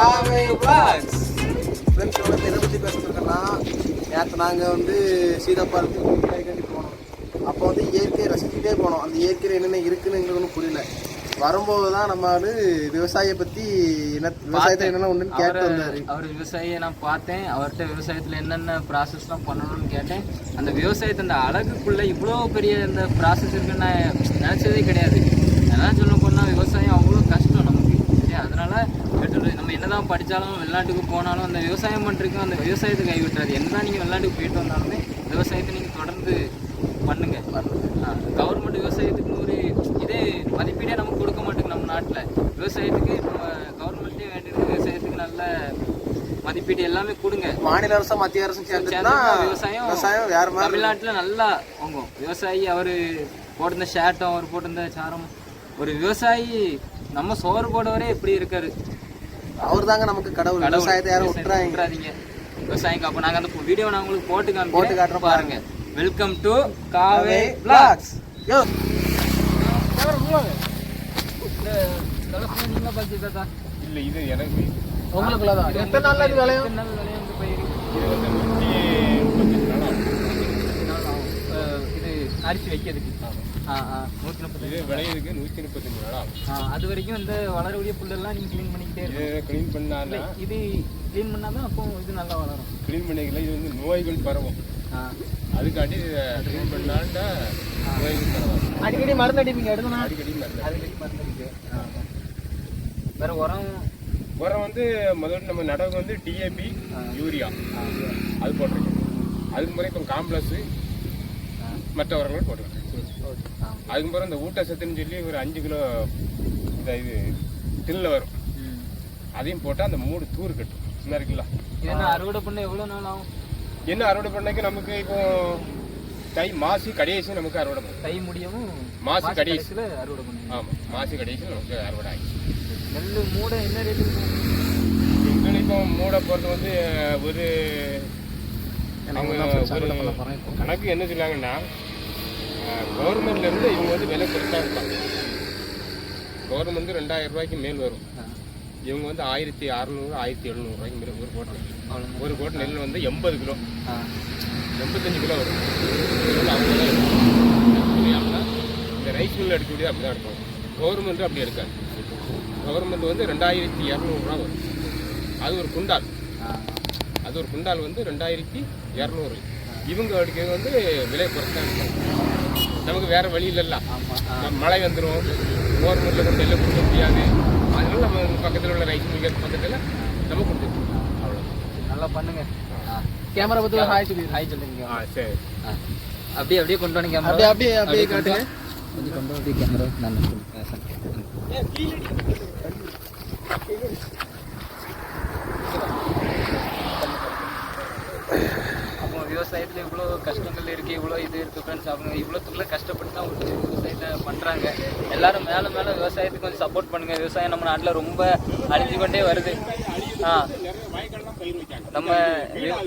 காவை vlogs. Friends வந்து எதை பற்றி பேசிட்டுருக்கோன்னா, நேற்று நாங்கள் வந்து சீதாப்பாலத்துக்கு கண்டி போனோம். அப்போ வந்து இயற்கையை ரசிச்சுட்டே போனோம். அந்த இயற்கையில் என்னென்ன இருக்குன்னு எங்களுக்கு ஒன்றும் புரியல. வரும்போது தான் நம்ம வந்து விவசாயியை பற்றி விவசாயத்தில் என்னென்ன ஒன்றுன்னு கேட்டு வந்தார். அவர் விவசாயியை நான் பார்த்தேன். அவர்கிட்ட விவசாயத்தில் என்னென்ன ப்ராசஸ்லாம் பண்ணணும்னு கேட்டேன். அந்த விவசாயத்தை அந்த அழகுக்குள்ளே இவ்வளோ பெரிய இந்த ப்ராசஸ் இருக்குன்னு நான் நினச்சதே கிடையாது. அதனால் சொல்ல போனால் விவசாயம் அவ்வளோ கஷ்டம் நமக்கு. சரி, அதனால் நம்ம என்ன தான் படித்தாலும் வெளிநாட்டுக்கு போனாலும் அந்த விவசாயம் பண்ணுறதுக்கும் அந்த விவசாயத்தை கைவிட்டுறாது. என்ன தான் நீங்கள் வெளிநாட்டுக்கு போயிட்டு வந்தாலுமே விவசாயத்தை நீங்கள் தொடர்ந்து பண்ணுங்க. கவர்மெண்ட் விவசாயத்துக்கு ஒரு இதே மதிப்பீடே நமக்கு கொடுக்க மாட்டேங்குது. நம்ம நாட்டில் விவசாயத்துக்கு நம்ம கவர்மெண்ட்டே வேண்டியது விவசாயத்துக்கு நல்ல மதிப்பீடு எல்லாமே கொடுங்க. மாநில அரசும் மத்திய அரசும் சேர்ந்து விவசாயம் வேறு மாதிரி தமிழ்நாட்டில் நல்லா வாங்கும். விவசாயி அவர் போட்டிருந்த ஷர்ட்டும் அவர் போட்டிருந்த சாரம், ஒரு விவசாயி நம்ம சோறு போடவரே எப்படி இருக்காரு. அவர் தாங்க நமக்கு கடவுள். விவசாயத்தை யாரும் விட்டுறாதீங்க. விவசாயம் அப்போ நாங்கள் அந்த வீடியோ நான் உங்களுக்கு போட்டு காட்டுறோம் பாருங்க. வெல்கம் டு காவே vlogs. யோ நீங்க பாத்தீங்களா? இல்ல இது எனக்கு உங்களுக்குள்ளதான். எத்தனை நாள்ல இது விளையும்? எத்தனை நாள் விளையும் இந்த பயிர்? இது வந்து 135 நாள் ஆகும். இது அரிசி வைக்கிறதுக்கு 130 இது விளையிறதுக்கு 135 நாள் ஆகும். அது வரைக்கும் இந்த வளரக்கூடிய புல்லெல்லாம் நீங்க க்ளீன் பண்ணிக்கிட்டே இருக்கீங்க. க்ளீன் பண்ணால இது க்ளீன் பண்ணாதான் அப்போ இது நல்லா வளரும். க்ளீன் பண்ணிக்கல இது வந்து நோய்கள் பரவும். அதுக்காண்டி க்ளீன் பண்ணாண்டா நோய்கள் பரவும். அடிக்கடி மருந்து அடிப்பீங்க? எடுக்கணும். அடிக்கடி மருந்து அடிக்க. வேற உரம் வந்து முதல்ல நம்ம நடவு வந்து டிஏபி யூரியா அது போட்டிருக்கோம். அதுக்கு முறை இப்போ காம்ப்ளெக்ஸ் மற்ற உரங்கள் போட்டிருக்கோம். அதுக்கு பிறகு இந்த ஊட்டச்சத்துன்னு சொல்லி ஒரு 5 கிலோ இந்த இது தில்ல வரும். அதையும் போட்டால் அந்த 3 தூர் கட்டும். என்ன இருக்குல்ல, என்ன அறுவடை பண்ண எவ்வளோ நாள் ஆகும்? என்ன அறுவடை பண்ணக்கு நமக்கு இப்போ தை மாசி கடைசி நமக்கு அறுவடை பண்ணும். தை முடியவும் மாசி கடைசியில் அறுவடை பண்ணும். ஆமாம், மாசி கடைசியில் நமக்கு அறுவடை ஆகிடுச்சு. நெல் மூடை என்ன ரேட்டு? எங்களுக்கு இப்போ மூடை போகிறது வந்து ஒரு கணக்கு என்ன சொன்னாங்கன்னா, கவர்மெண்ட்லேருந்து இவங்க வந்து விலை பெருசாக இருப்பாங்க. கவர்மெண்ட் 2000 ரூபாய்க்கு மேல் வரும். இவங்க வந்து 1600 1700 ரூபாய்க்கு மேலே ஒரு கோட்டை. ஒரு கோட்டை நெல் வந்து 80 கிலோ 85 கிலோ வரும். இந்த ரைஸ் மில் எடுக்கக்கூடிய அப்படி தான் எடுக்கும். கவர்மெண்ட்டும் அப்படி எடுக்காது. கவர்மெண்ட் வந்து 2200 ரூபா வரும். அது ஒரு குண்டால். அது ஒரு குண்டால் வந்து 2200. இவங்க அடிக்கிறது வந்து விலை குறைச்சா இருக்கும். நமக்கு வேற வழி இல்லைல்ல. மழை வந்துடும், கவர்மெண்ட்ல கொண்டு நெல்லை கொடுக்க முடியாது. அதனால நம்ம பக்கத்தில் உள்ள ரைஸ் மில் பக்கத்தில் நம்ம கொடுத்துருக்கோம். அவ்வளோ நல்லா பண்ணுங்க. கேமரா பற்றி ஹாய் சொல்லுங்க. சரி, அப்படியே கொண்டு வந்து கேமரா அப்படியே காட்டுங்க. கொஞ்சம் கொண்டு வந்து கேமரா நான் பேசுகிறேன். அப்போ விவசாயத்தில் இவ்வளோ கஷ்டங்கள் இருக்குது, இவ்வளோ இது இருக்குது ஃப்ரெண்ட்ஸ். அவங்க இவ்வளோத்துக்குள்ளே கஷ்டப்பட்டு தான் ஒரு விவசாயத்தை பண்ணுறாங்க. எல்லோரும் மேலே விவசாயத்துக்கு கொஞ்சம் சப்போர்ட் பண்ணுங்கள். விவசாயம் நம்ம நாட்டில் ரொம்ப அழிஞ்சு கொண்டே வருது. நம்ம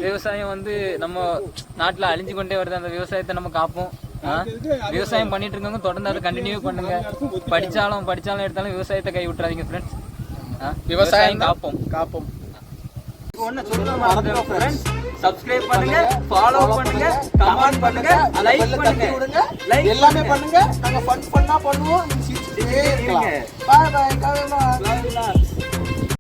விவசாயம் வந்து நம்ம நாட்டில் அழிஞ்சு கொண்டே வருது. அந்த விவசாயத்தை நம்ம காப்போம். விவசாயம் பண்ணிட்டு இருக்கவங்க தொடர்ந்து அதை கண்டினியூ பண்ணுங்க. படிச்சாலும் எடுத்தாலும் விவசாயத்தை கை விட்டுறாதீங்க ஃப்ரெண்ட்ஸ். விவசாயம் காப்போம். சப்ஸ்கிரைப் பண்ணுங்க, ஃபாலோ பண்ணுங்க, கமெண்ட் பண்ணுங்க, லைக் பண்ணுங்க, எல்லாமே பண்ணுங்க. நாங்க ஃபன் பண்ணா பண்ணுவோம். Bye by.